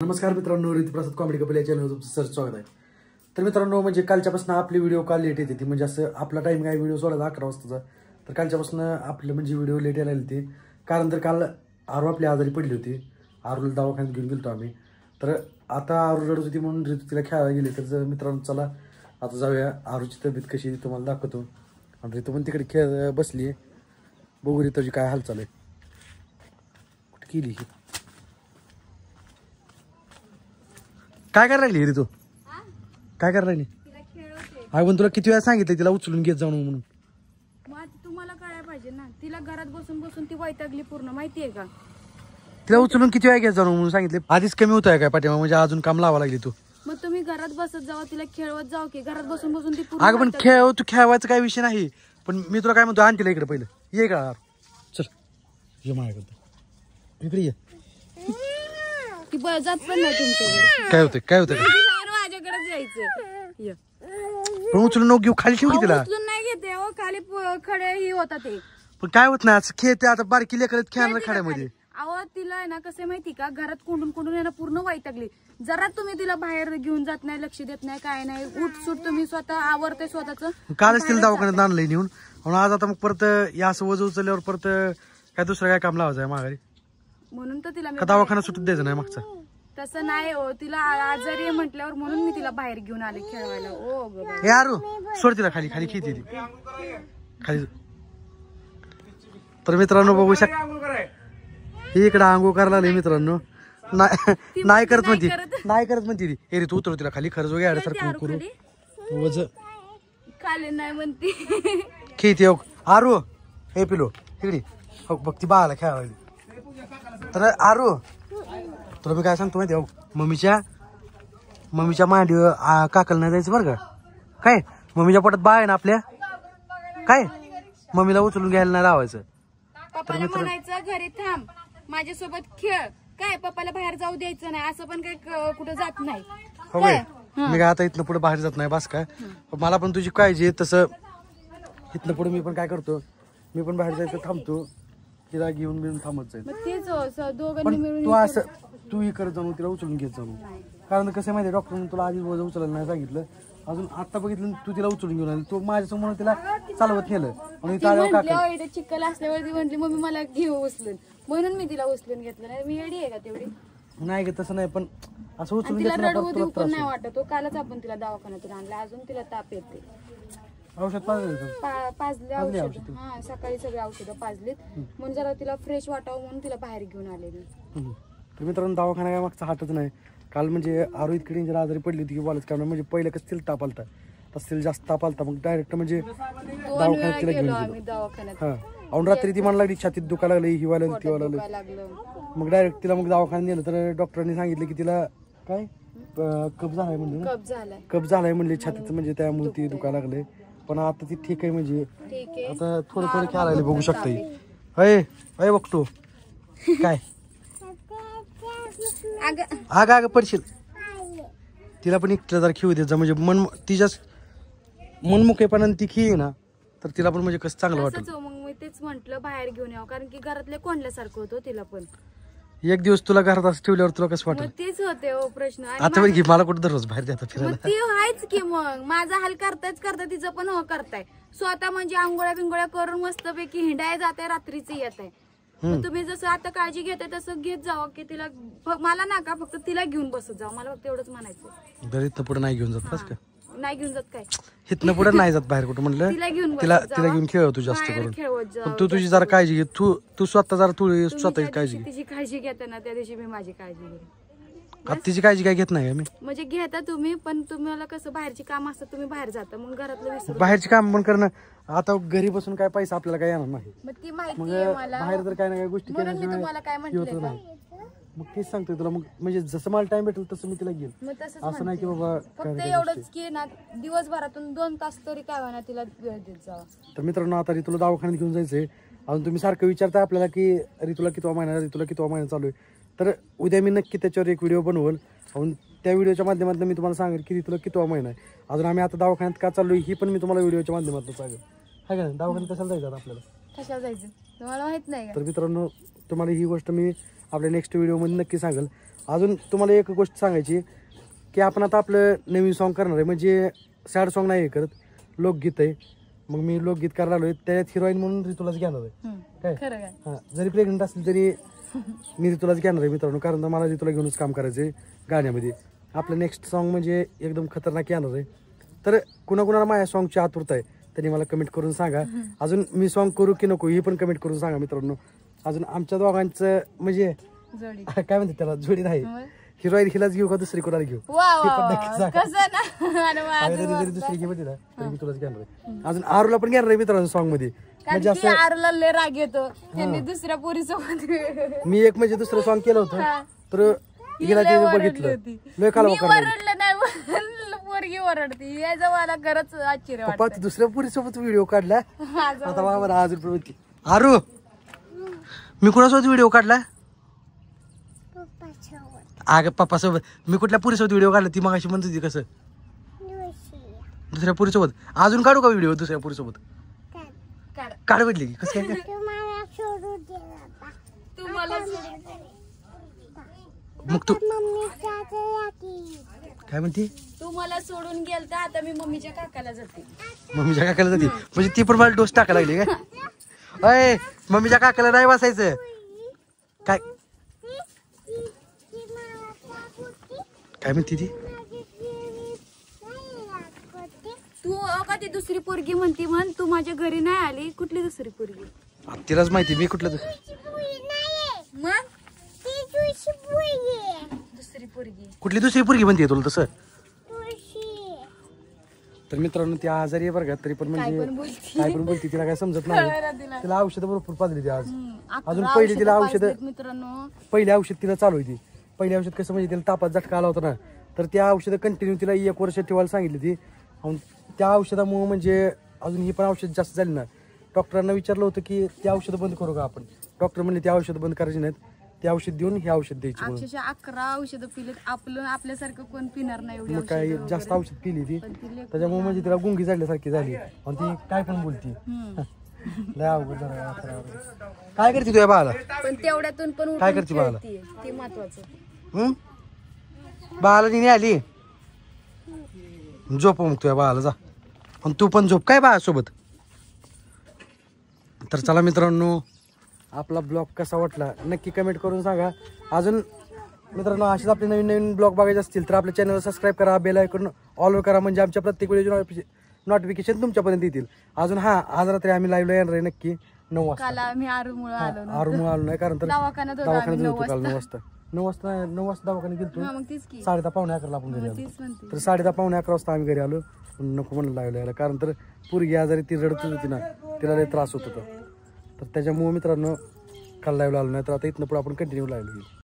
नमस्कार मित्रांनो, ऋतुप्रसाद कॉमेडी कपिल या चॅनलवर तुमचं सर स्वागत आहे. तर मित्रांनो, म्हणजे कालच्यापासून आपली व्हिडिओ काल लेट येते ती, म्हणजे असं आपला टाइम काय व्हिडिओ सोडायचा 11 वाजताचा. तर कालच्यापासून आपलं म्हणजे व्हिडिओ लेट यायला लागली. कारण तर काल आरू आपली आजारी पडली होती. आरूला दवाखान्यात घेऊन गेलो आम्ही. तर आता आरू रडत होती म्हणून ऋतू तिला खेळायला गेली. तर मित्रांनो चला आता जाऊया, आरूची तब्येत कशी तुम्हाला दाखवतो. आणि ऋतू पण तिकडे खेळ बसली आहे. बघू ऋतूची काय हालचाल आहे. कुठे गेली ही? काय करायला लागली ऋतू? काय करायला लागली? अगं पण तुला किती वेळा सांगितलं तिला उचलून घेत जाऊ म्हणून. तुम्हाला कळायला पाहिजे ना, तिला घरात बसून बसून ती वैतागली पूर्ण, माहितीये का? तिला उचलून किती वेळा घेत जाऊ म्हणून सांगितले. आधीच कमी होत आहे काय पाठीमा, म्हणजे अजून काम लावा लागली तू. मग तुम्ही घरात बसत जावा, तिला खेळवत जाऊ की घरात बसून बसून ती पूर्ण. अगं पण तू खेळवायचा काही विषय नाही. पण मी तुला काय म्हणतो, आण तिला इकडे पहिलं. ये का चल, ये माझ्याकडे इकडे ये. ती जात पण नाही तुमच्याकडे. काय होतं माझ्याकडेच यायचं. पण उचलून नको घेऊ, खाली ठेवू की तिला. उचलून नाही घेते हो, खाली खडे ही होता ते. पण काय होत नाही, खेळते आता बारकी लेकर खेळणार खड्यामध्ये. अहो तिला आहे ना, कसं माहिती का, घरात कोंडून कोंडून आहे ना पूर्ण वैतागली. जरा तुम्ही तिला बाहेर घेऊन जात नाही, लक्ष देत नाही, काय नाही. उठसूट तुम्ही स्वतः आवरते स्वतःच. कालच तिला दवाखान्यात आणलंय नेऊन. आज आता मग परत या असं वजन उचलल्यावर परत काय दुसरं काय काम लावायचं आहे माघारी. म्हणून तर तिला दवाखाना सुटत द्यायचं नाही मागचा. तसं नाही हो, तिला आजारी म्हटल्यावर म्हणून मी तिला बाहेर घेऊन आले खेळवायला. ओ हे आरू सोड तिला, खाली खाली खेळते ती खाली. तर मित्रांनो बघू शकता, ही इकडे आंघोळ करायला लागली मित्रांनो. नाही करत म्हणती ती. हे रे तू उतर तिला खाली, खरंच वगैरे सारखं करू वज खाली नाही म्हणती. खेळते आरू. हे पिलो इकडे बघ, ती बाळाला खेळायला. तर आरू तुला मी काय सांगतो माहिती, मम्मीच्या मांडीवर काकल नाही जायचं बरं का. काय मम्मीच्या पोटात बाळ आहे ना आपल्या, काय मम्मीला उचलून घ्यायला नाही लावायचं. पप्पाला म्हणायचं घरी थांब, माझ्यासोबत खेळ. काय पप्पाला बाहेर जाऊ द्यायचं नाही, असं पण काही कुठं जात नाही. हो बाई, मी काय आता इथनं पुढे बाहेर जात नाही बस काय. मला पण तुझी काळजी आहे, तसं इथनं पुढे मी पण काय करतो, मी पण बाहेर जायचं थांबतो, तिला घेऊन बिऊन थांबत जायचं. दोघांनी मिळून तू असं तू ही करत जाऊ, तिला उचलून घेत जाऊ. कारण कसं माहिती, डॉक्टरने तुला आधी वजन उचलायला नाही सांगितलं. अजून आता बघितलं तू तिला उचलून घेऊन आली. तू माझ्यासमोर तिला चालवत नेलं आणि चिखल असल्यावर ती म्हटली मम्मी मला घेऊ उचलून, म्हणून मी तिला उचलून घेतलं. नाही मी एडी आहे का तेवढी? नाही ग तसं नाही, पण असं उचलून तिला रडवू देऊ पण नाही वाटत. कालच आपण तिला दवाखान्यातून आणलं, अजून तिला ताप येते. औषध पाजले औषध, हा सकाळी सगळे औषधं पाजलीत. म्हणून जरा तिला फ्रेश वाटावं म्हणून तिला बाहेर घेऊन आले मी. तर मित्रांनो, दवाखाना काय मागचा हातच नाही. काल म्हणजे आरू इतकी डेंजर आजारी पडली होती की बोलायचं कारण, म्हणजे पहिलं कसं तिला ताप आलता, तसं तिला जास्त ताप आलता. मग डायरेक्ट म्हणजे दवाखान्यात तिला घेऊन गेलो. हा, आणि रात्री ती मला लागली छातीत दुखा लागली, हिवायला लागलं. मग डायरेक्ट तिला मग दवाखान्यात नेलं. तर डॉक्टरांनी सांगितलं की तिला काय कफ झालाय म्हणजे, कफ झालाय म्हणले छातीचं, म्हणजे त्यामुळे ती दुखा लागले. पण आता ती ठीक आहे, म्हणजे आता थोडं खेळायला बघू शकता. अय बघतो काय आग पडशील. तिला पण एकट्या जरा खेळू द्यायचा, म्हणजे तिच्या मनमुखेपणाने ती खेळ ना, तर तिला पण म्हणजे कसं चांगलं वाटतं. मग मी तेच म्हंटल बाहेर घेऊन यावं, कारण की घरातले कोंडल्यासारखं होतं तिला पण. एक दिवस तुला घरात असं ठेवल्यावर तुला कसं वाटतं? तेच होते प्रश्न. आता बघ मला कुठं दररोज बाहेर जातं फिरायला. ती व्हायच की मग माझा हाल करता तिचं पण करताय स्वतः, म्हणजे आंघोळ्या बिंगोळ्या करून मस्तपैकी हिंडाय जात आहे, रात्रीच येत आहे. तुम्ही जसं आता काळजी घेताय तसं घेत जावं की तिला. मला ना का फक्त तिला घेऊन बसत जावं, मला फक्त एवढंच म्हणायचं. घरी इथनं पुढे नाही घेऊन जात बस का? नाही घेऊन जात काय, इथनं पुढे नाही जात बाहेर कुठं म्हणलं. तिला घेऊन खेळ तू जास्त करून. तू तुझी जरा काळजी घे, तू स्वतः जरा थोडी स्वतःची काळजी घे. तिची काळजी घेताना त्या दिवशी मी माझी काळजी घेईन. आता तिची काळजी काय घेत नाही मी. म्हणजे घेता तुम्ही, पण तुम्हाला कसं बाहेरची काम असतात, तुम्ही बाहेर जाता, मग घरातलं बाहेरची काम पण करणं. आता घरी बसून काय पैसा आपल्याला काय येणार नाही. मग ती माहिती आहे मला, बाहेर जर काय ना काय गोष्टी मी तुम्हाला काय म्हटलं नाही. मग तेच सांगतोय तुला, मग म्हणजे जसं मला टाइम भेटेल तसं मी तिला घेईल. असं नाही की बाबा फक्त एवढंच की ना, दिवसभरातून 2 तास तरी काय होणार तिला वेळ देत जावा. तर मित्रांनो, आता तुला दवाखान्यात घेऊन जायचंय. अजून तुम्ही सारखं विचारता आपल्याला की ऋतूला कितवा महिना चालू आहे. तर उद्या मी नक्की त्याच्यावर एक व्हिडिओ बनवल. आणि त्या व्हिडिओच्या माध्यमातून मी तुम्हाला सांगेल की ऋतूला कितवा महिना आहे. अजून आम्ही आता दवाखान्यात का चाललोय ही पण मी तुम्हाला व्हिडिओच्या माध्यमातून सांगेल. हाय का? दवाखान्यात कशाला जायचं आपल्याला? कशाला जायचं तुम्हाला माहित नाही. तर मित्रांनो, तुम्हाला ही गोष्ट मी आपल्या नेक्स्ट व्हिडिओमध्ये नक्की सांगेल. अजून तुम्हाला एक गोष्ट सांगायची की आपण आता आपलं नवीन सॉन्ग करणार आहे, म्हणजे सॅड सॉन्ग नाही करत, लोकगीत आहे. मग मी लोकगीत करायला आलोय, त्याच्यात हिरोईन म्हणून ऋतूलाच घेणार आहे. काय खरं काय? हां, जरी प्रेग्नंट असली तरी मी ऋतूलाच घेणार आहे मित्रांनो, कारण तर मला ऋतूला घेऊनच काम करायचं आहे गाण्यामध्ये. आपलं नेक्स्ट सॉन्ग म्हणजे एकदम खतरनाक येणार आहे. तर कुणाकुणाला माझ्या सॉन्गची आतुरता आहे त्यांनी मला कमेंट करून सांगा. अजून मी सॉन्ग करू की नको हे पण कमेंट करून सांगा मित्रांनो. अजून आमच्या दोघांचं म्हणजे जोडी काय म्हणते त्याला, जोडी नाही, हिरोईन हिलाच घेऊ का दुसरी कोणाला घेऊ वा हे पण नक्की सांगा. कसं ना आणि माझं जरी दुसरी घेऊ ना तरी मी तुलाच घेणार आहे. अजून आरूला पण घेणार आहे मित्रांनो सॉन्ग मध्ये. कारण म्हणजे की आरूला लय राग येतो, त्यांनी दुसऱ्या पोरीसोबत मी एक म्हणजे दुसरं सॉन्ग केलं होतं, तर हिला ते बघितलं लय कालवा मी करणार. ओरडलं नाही, पोरगी ओरडती, याचं मला खरंच आश्चर्य पप्पा तू दुसऱ्या पुरीसोबत व्हिडिओ काढला वाटतं. आता बाबा आज रुपये. आरू मी कुणासोबत व्हिडिओ काढला? अगं पप्पा सोबत. मी कुठल्या पुरीसोबत व्हिडिओ काढला ती मगाशी म्हणत होती. कसं दुसऱ्या पुरीसोबत? अजून काढू का व्हिडिओ दुसऱ्या पुरीसोबत? काढ म्हटली की कसं काय? तुम्हाला मग तू काय म्हणते? तू मला सोडून गेल तर आता मी मम्मीच्या काकाला जाते. मम्मीच्या काकाला जाते म्हणजे ती पण मला डोस टाकायला लागली काय? अय मम्मीच्या काकाला नाही बसायचं काय? काय म्हणते ती? तू का ती दुसरी पोरगी म्हणती म्हण, तू माझ्या घरी नाही आली. कुठली दुसरी पोरगी? तिलाच माहिती मी कुठलं मग दुसरी पोरगी कुठली दुसरी पोरगी म्हणते तुला तसं? तर मित्रांनो ती आजारी आहे बरं का, तरी पण म्हणजे काय पण बोलते, तिला काय समजत नाही. तिला औषधं भरपूर पाजली ती आज. अजून पहिली तिला औषधं, मित्रांनो पहिली औषध तिला चालू होती. पहिली औषध कसं म्हणजे तिला तापात झटका आला होता ना, तर त्या औषधं कंटिन्यू तिला 1 वर्ष ठेवायला सांगितली ती. आणि त्या औषधामुळे म्हणजे अजून ही पण औषध जास्त झाली ना. डॉक्टरांना विचारलं होतं की त्या औषधं बंद करू का आपण. डॉक्टर म्हणले त्या औषधं बंद करायची नाहीत, ते औषध देऊन हे औषध द्यायची. अक्षरशः 11 औषधं पिलेत. आपल्यासारखं कोण पिणार नाही एवढी मग काय जास्त औषध पिली ती, त्याच्यामुळे म्हणजे तिला गुंगी झाल्यासारखी झाली आणि ती काय पण बोलती. लय अवघड झालं. काय करते तुझ्या बाळाला? पण तेवढ्यातून पण काय करते बाळाला? ते महत्वाचं. बाळाला तिने आली झोप, मग तुझ्या बाळाला जा आणि तू पण झोप काय बाळासोबत. तर चला मित्रांनो आपला ब्लॉग कसा वाटला नक्की कमेंट करून सांगा. अजून मित्रांनो असेच आपले नवीन नवीन ब्लॉग बघायचे असतील तर आपल्या चॅनलला सबस्क्राईब करा, बेल आयकॉन ऑल करा, म्हणजे आमच्या प्रत्येक व्हिडिओचे नोटिफिकेशन तुमच्यापर्यंत येतील. अजून आज रात्री आम्ही लाईव्हला येणार आहे नक्की 9 वाजता. काल आम्ही आरूमुळे आलो आरूमुळे आलो नाही, कारण तर दवाखान्यात दवाखान्यात होतो काल 9 वाजता. 9 वाजता दवाखान्यात गेलो. मग तीच की 10:30 पावणे 11 आपण घरी आलो. तीच म्हणते. तर 10:30 पावणे 11 वाजता आम्ही घरी आलो. नको म्हणून लागलो यायला, कारण तर पोरगी आजारी ती रडत होती ना, तिला लय त्रास होत होता. तर त्याच्यामुळे मित्रांनो काल लाईव्हला आलो नाही, तर आता इथनं पुढे आपण कंटिन्यू लाईव्ह